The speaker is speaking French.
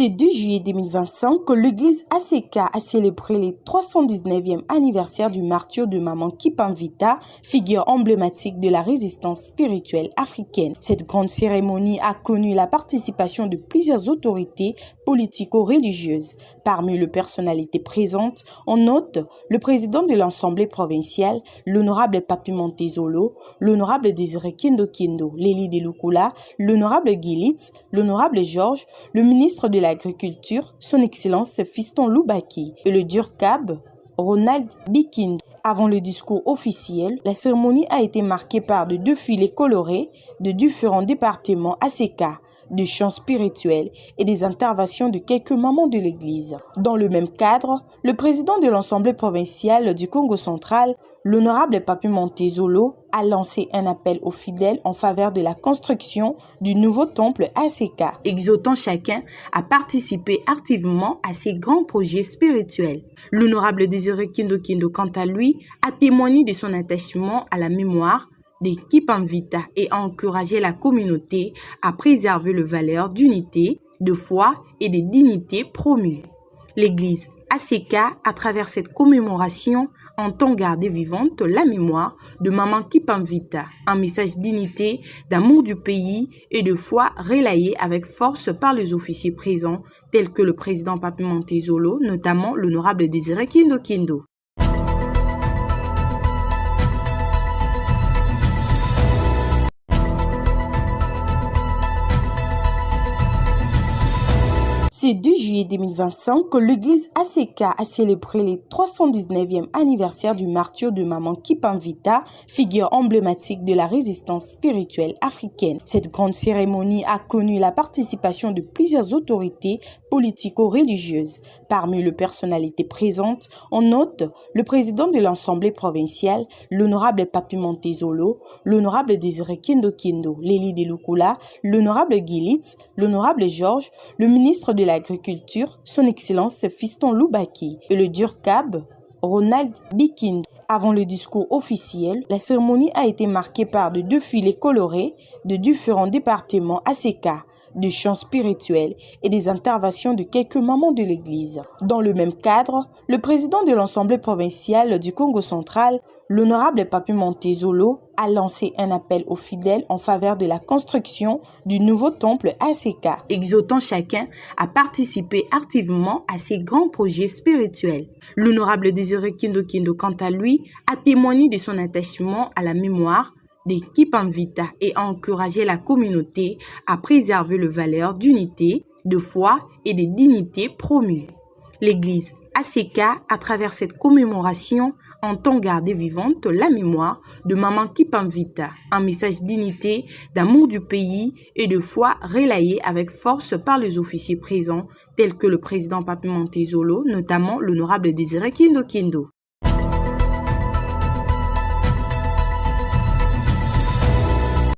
Ce 2 juillet 2025 que l'église ACK a célébré le 319e anniversaire du martyre de Maman Kipamvita, figure emblématique de la résistance spirituelle africaine. Cette grande cérémonie a connu la participation de plusieurs autorités politico-religieuses. Parmi les personnalités présentes, on note le président de l'Assemblée provinciale, l'honorable Papi Montezolo, l'honorable Désiré Kendo Kendo, Lélie de Lukula, l'honorable Gilitz, l'honorable Georges, le ministre de l'Agriculture, son Excellence Fiston Lubaki et le Durkab Ronald Bikindo. Avant le discours officiel, la cérémonie a été marquée par de défilés colorés de différents départements ACK, de chants spirituels et des interventions de quelques mamans de l'Église. Dans le même cadre, le président de l'Assemblée provinciale du Congo central, l'honorable Papi Montezolo, a lancé un appel aux fidèles en faveur de la construction du nouveau temple ACK, exhortant chacun à participer activement à ces grands projets spirituels. L'honorable Désiré Kendo Kendo, quant à lui, a témoigné de son attachement à la mémoire de Kipamvita et a encouragé la communauté à préserver les valeurs d'unité, de foi et de dignité promues. L'Église ACK, à travers cette commémoration, entend garder vivante la mémoire de Maman Kipamvita, un message d'unité, d'amour du pays et de foi relayé avec force par les officiers présents, tels que le président Papi Montezolo, notamment l'honorable Désiré Kendo Kendo. Ce 2 juillet 2025 que l'église ACK a célébré le 319e anniversaire du martyre de Maman Kipamvita, figure emblématique de la résistance spirituelle africaine. Cette grande cérémonie a connu la participation de plusieurs autorités politico-religieuses. Parmi les personnalités présentes, on note le président de l'Assemblée provinciale, l'honorable Papi Montezolo, l'honorable Désiré Kendo Kendo, Lélie de Lukula, l'honorable Gilitz, l'honorable Georges, le ministre de l'Agriculture, son Excellence Fiston Lubaki et le Durkab Ronald Bikindo. Avant le discours officiel, la cérémonie a été marquée par de défilés colorés de différents départements ACK, de chants spirituels et des interventions de quelques mamans de l'Église. Dans le même cadre, le président de l'Assemblée provinciale du Congo central, l'honorable Papi Montezolo, a lancé un appel aux fidèles en faveur de la construction du nouveau temple ACK, exhortant chacun à participer activement à ces grands projets spirituels. L'honorable Désiré Kendo Kendo, quant à lui, a témoigné de son attachement à la mémoire de Kipamvita et a encouragé la communauté à préserver les valeurs d'unité, de foi et de dignité promues. L'Église ACK, à travers cette commémoration, entend garder vivante la mémoire de Maman Kipamvita, un message d'unité, d'amour du pays et de foi relayé avec force par les officiers présents, tels que le président Papi Montezolo, notamment l'honorable Désiré Kendo Kendo.